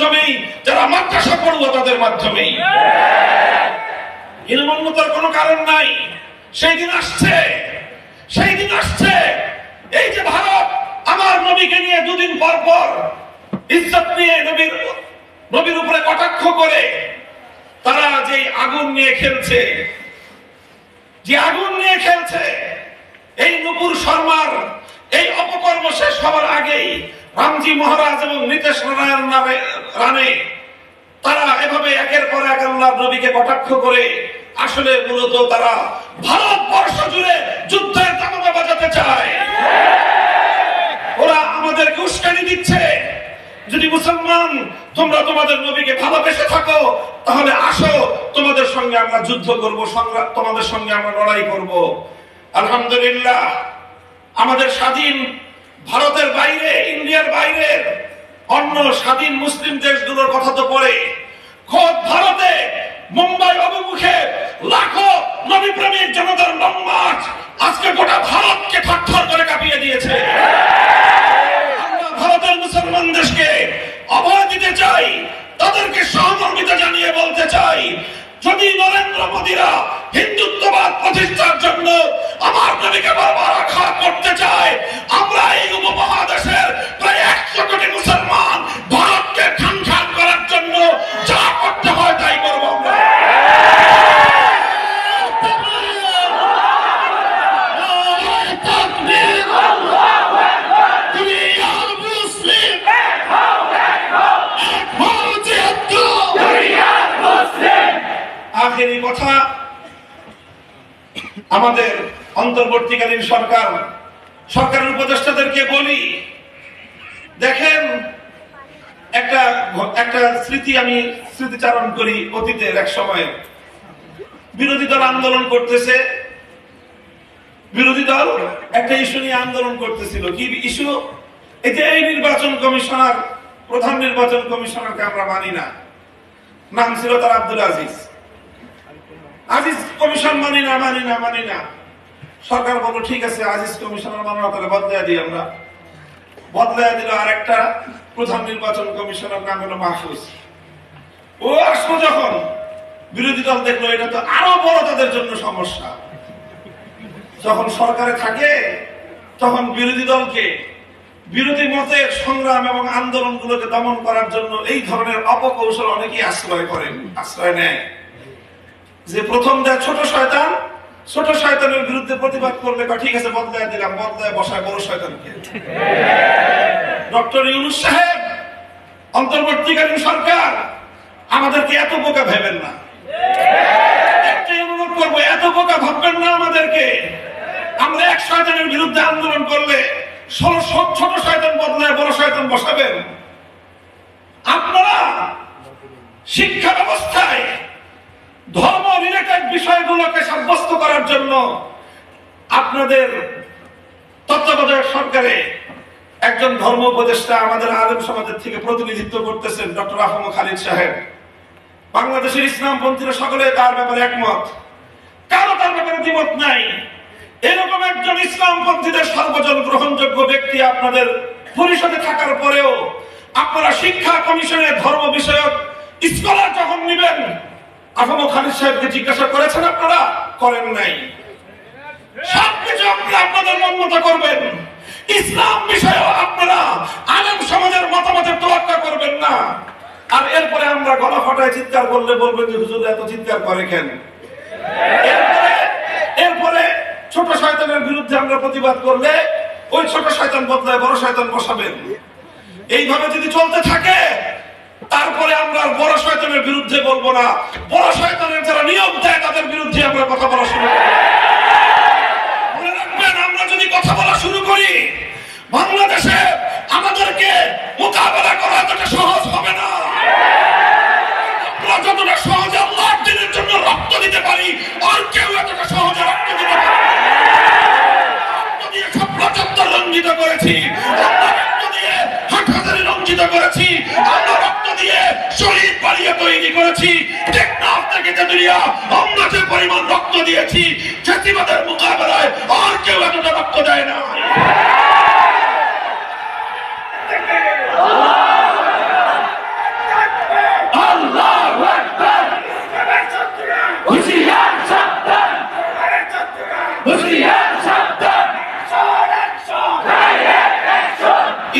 মাধ্যমেই, যারা মাদ্রাসা পড়ুয়া তাদের মাধ্যমেই। হীনমন্যতার কোনো কারণ নাই। সেই দিন আসছে, সেই দিন আসছে। এই যে ভারত আমার নবীকে নিয়ে দুদিন পর পর ইজ্জত নিয়ে নবীর উপরে কটাক্ষ করে তারা যে আগুন নিয়ে খেলছে, যে আগুন নিয়ে খেলছে, এই নুপুর শর্মার এই অপকর্ম শেষ হওয়ার আগেই রামজি মহারাজ এবং নীতিশ রানে তারা এভাবে একের পর এক আল্লাহর নবীকে কটাক্ষ করে আসলে মূলত তারা ভারতবর্ষ জুড়ে যুদ্ধের তামাকা বাজাতে চায়। ওরা আমাদেরকে উস্কানি দিচ্ছে। যদি মুসলমান তোমরা তোমাদের নবীকে ভালোবেসে থাকো, তাহলে আসো, তোমাদের সঙ্গে আমরা যুদ্ধ করব, সংগ্রাম, তোমাদের সঙ্গে আমরা লড়াই করব। আলহামদুলিল্লাহ, আমাদের স্বাধীন ভারতের বাইরে, ইন্ডিয়ার বাইরের অন্য স্বাধীন মুসলিম দেশগুলোর কথা তো পড়ে, খোদ ভারতে মুম্বাই অভিমুখে লাখো নবী প্রেমিক জনতার লং মার্চ আজকে গোটা ভারতকে থরথর করে কাঁপিয়ে দিয়েছে। আমরা ভারতের মুসলমান দেশকে অভয় দিতে চাই, তাদেরকে সহমর্মিতা জানিয়ে বলতে চাই, যদি নরেন্দ্র মোদীরা হিন্দুত্ববাদ প্রতিষ্ঠার জন্য আমার নবীকে বারবার আঘাত করতে চায়, আমরা এই উপমহাদেশের প্রায় 100 কোটি মুসলমান ভারতকে খান করার জন্য যা করতে হয় তাই করব। আমরা আখেরি কথা, আমাদের অন্তর্বর্তীকালীন সরকারের উপদেষ্টাদেরকে বলি, দেখেন একটা আমি স্মৃতিচারণ করি অতীতের এক সময়। বিরোধী দল আন্দোলন করতেছে, বিরোধী দল একটা ইস্যু নিয়ে আন্দোলন করতেছিল। কি ইস্যু? এই যে এই নির্বাচন কমিশনার, প্রধান নির্বাচন কমিশনারকে আমরা মানি না, নাম ছিল তার আব্দুল আজিজ কমিশন মানি না। সরকার বলল ঠিক আছে, আজিজ কমিশনার মানা করে বদলায় দিই আমরা। বদলায় দিল আর একটা প্রধান নির্বাচন কমিশনার, নাম হলো মাহফুজ। ও আসলো যখন, বিরোধী দল দেখলো এটা তো আরো বড় তাদের জন্য সমস্যা। যখন সরকারে থাকে তখন বিরোধী দলকে বিরোধী মতের সংগ্রাম এবং আন্দোলনগুলোকে দমন করার জন্য এই ধরনের অপকৌশল অনেকেই আশ্রয় নেয়। যে প্রথম দেয় ছোট শয়তানের বিরুদ্ধে প্রতিবাদ করলে ঠিক আছে বদলায় দিলাম, বদলায় বসায় বড় শয়তানকে। ডক্টর ইউনূস সাহেব, অন্তর্বর্তীকালীন সরকার, আমাদেরকে এত বোকা ভেবেন না। একটাই অনুরোধ করবো, এত বোকা ভাববেন না আমাদেরকে। আমরা এক শয়তানের বিরুদ্ধে আন্দোলন করলে ছোট শয়তান বদলায় বড় শয়তান বসাবেন। আপনারা শিক্ষা ব্যবস্থায় ধর্ম রিলেটেড বিষয়গুলোকে সাব্যস্ত করার জন্য আপনাদের তত্ত্বাবধায়ক সরকারে একজন ধর্ম উপদেষ্টা আমাদের আলেম সমাজের থেকে প্রতিনিধিত্ব করতেছেন, ডক্টর আহমদ খালিদ সাহেব। বাংলাদেশের ইসলামপন্থীরা সকলে তার ব্যাপারে একমত, কারো তার ব্যাপারে দ্বিমত নাই। এরকম একজন ইসলামপন্থীদের সর্বজন গ্রহণযোগ্য ব্যক্তি আপনাদের পরিষদে থাকার পরেও আপনারা শিক্ষা কমিশনের ধর্ম বিষয়ক স্কলার যখন নেবেন, আহমদ খালিদ সাহেবকে জিজ্ঞাসা করেছেন? আপনারা করেন নাই। সবকিছু আপনারা আপনাদের মন মতো করবেন, ইসলাম বিষয়েও আপনারা আলেম সমাজের মতামতের তোয়াক্কা করবেন না। আর এরপরে আমরা গলা ফাটায় চিৎকার করলে বলবেন যে হুজুর এত চিৎকার করে কেন? এরপরে ছোট শয়তানের বিরুদ্ধে আমরা প্রতিবাদ করলে ওই ছোট শয়তান বদলায় বড় শয়তান বসাবেন। এইভাবে যদি চলতে থাকে তারপরে আমরা বড় শয়তানের বিরুদ্ধে বলবো না, বড় শয়তানের যারা নিয়ম দেয় তাদের বিরুদ্ধে আমরা কথা বলা শুরু করব। মনে রাখবেন, আমরা যদি কথা বলা শুরু করি বাংলাদেশে আমাদেরকে মোকাবেলা করা এতটা সহজ হবে না। আমরা যতটা সহজে আল্লাহর দ্বীনের জন্য রক্ত দিতে পারি, আর কেউ এতটা সহজে রক্ত দিতে পারে না। রক্ত দিয়ে সব রাজত্ব রঞ্জিত করেছি, আমরা রক্ত দিয়ে হাটহাজারি রঞ্জিত করেছি, আমরা রক্ত দিয়ে শহীদ বাড়িয়ে তৈরি করেছি। টেকনাফ থেকে তেতুলিয়া আমরা যে পরিমাণ রক্ত দিয়েছি, জাতিবাদের মোকাবেলায় আর কেউ এতটা রক্ত দেয় না।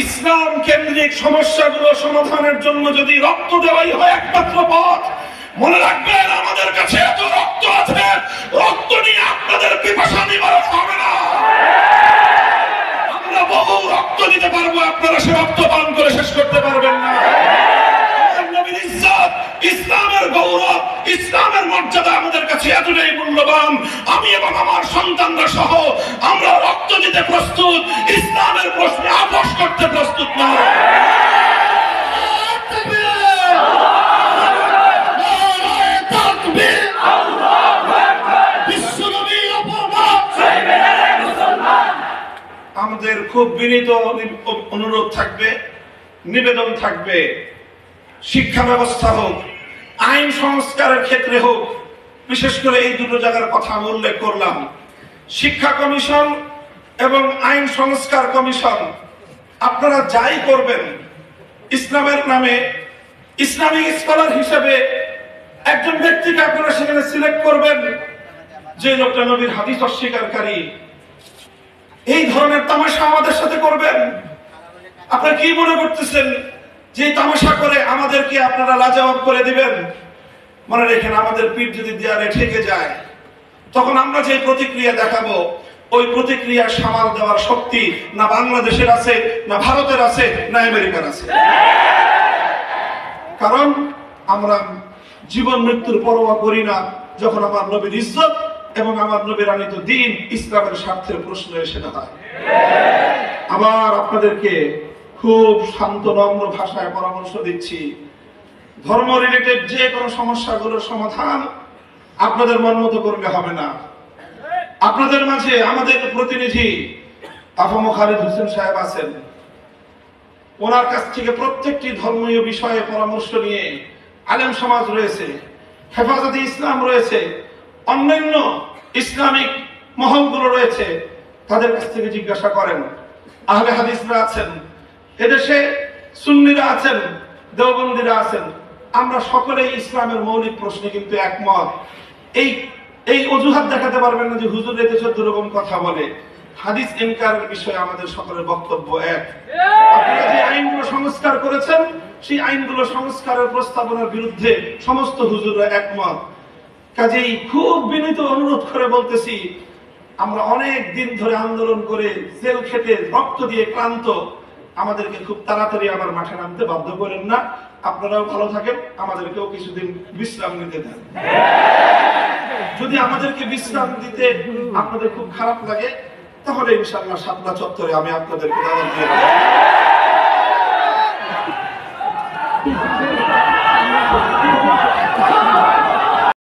ইসলাম কেন্দ্রিক সমস্যাগুলো সমাধানের জন্য যদি রক্ত দেওয়াই হয় একমাত্র পথ, মনে রাখবেন আমাদের কাছে এত রক্ত আছে, রক্ত নিয়ে আপনাদের পিপাসা নিবারণ হবে না। আমরা বহু রক্ত দিতে পারবো, আপনারা সে রক্ত পান করে শেষ করতে পারবেন না। নবীর ইজ্জত, ইসলামের গৌরব, ইসলামের মর্যাদা আমাদের কাছে এতটাই মূল্যবান, আমি এবং আমার সন্তানরা সহ আমরা রক্ত দিতে প্রস্তুত, ইসলামের প্রশ্নে আপোষ করতে প্রস্তুত না। আমাদের খুব বিনীত অনুরোধ থাকবে, নিবেদন থাকবে, শিক্ষা ব্যবস্থা হোক, আইন সংস্কারের ক্ষেত্রে হোক, বিশেষ করে এই দুটো জায়গার কথা আমি উল্লেখ করলাম। শিক্ষা কমিশন এবং আইন সংস্কার কমিশন, আপনারা যাই করবেন, ইসলামের নামে ইসলামিক স্কলার হিসেবে একজন ব্যক্তিকে আপনারা সেখানে সিলেক্ট করবেন যে লোকটা নবীর হাদিস অস্বীকারী। এই ধরনের তামাশা আমাদের সাথে করবেন? আপনারা কি মনে করতেছেন যে তামাশা করে আমাদেরকে আপনারা লাজবাব করে দিবেন? মনে রেখেন, আমাদের পিঠ যদি দেয়ালে ঠেকে যায়, তখন আমরা যে প্রতিক্রিয়া দেখাবো, ওই প্রতিক্রিয়া সামাল দেওয়ার শক্তি না বাংলাদেশের আছে, না ভারতের আছে, না আমেরিকার আছে। কারণ আমরা জীবন মৃত্যুর পরোয়া করি না যখন আমার নবীর ইজ্জত এবং আমার নবীর আনিত দ্বীন ইসলামের স্বার্থের প্রশ্ন এসে দাঁড়ায়। আবার আপনাদেরকে খুব শান্ত নম্র ভাষায় পরামর্শ দিচ্ছি, ধর্ম রিলেটেড যে কোনো সমস্যাগুলোর সমাধান আপনাদের মন মতো করলে হবে না। আপনাদের মাঝে আমাদের প্রতিনিধি আফম খালিদ হোসেন সাহেব আছেন, ওনার কাছ থেকে প্রত্যেকটি ধর্মীয় বিষয়ে পরামর্শ নিয়ে আলেম সমাজ রয়েছে, হেফাজতে ইসলাম রয়েছে, অন্যান্য ইসলামিক মহলগুলো রয়েছে, তাদের কাছ থেকে জিজ্ঞাসা করেন। আহলে হাদিসরা আছেন, এদেশে সুন্নিরা আছেন, দেওবন্দীরা আছেন, আমরা সকলেই ইসলামের মৌলিক প্রশ্নে কিন্তু একমত। এই অজুহাত দেখাতে পারবেন না যে হুজুর এদেশে দুরকম কথা বলে। হাদিস ইনকারের বিষয়ে আমাদের সকলের বক্তব্য এক। আপনারা যে আইনগুলো সংস্কার করেছেন, সেই আইনগুলো সংস্কারের প্রস্তাবনার বিরুদ্ধে সমস্ত হুজুররা একমত। কাজেই খুব বিনীত অনুরোধ করে বলতেছি, আমরা অনেক দিন ধরে আন্দোলন করে জেল খেটে রক্ত দিয়ে ক্লান্ত, আমাদেরকে খুব তাড়াতাড়ি আবার মাঠে নামতে বাধ্য করেন না। আপনারাও ভালো থাকেন, আমাদেরকেও কিছুদিন বিশ্রাম নিতে দেন। যদি আমাদেরকে বিশ্রাম দিতে আপনাদের খুব খারাপ লাগে, তাহলে ইনশাআল্লাহ শাপলা চত্বরে আমি আপনাদেরকে দাওয়াত দিয়ে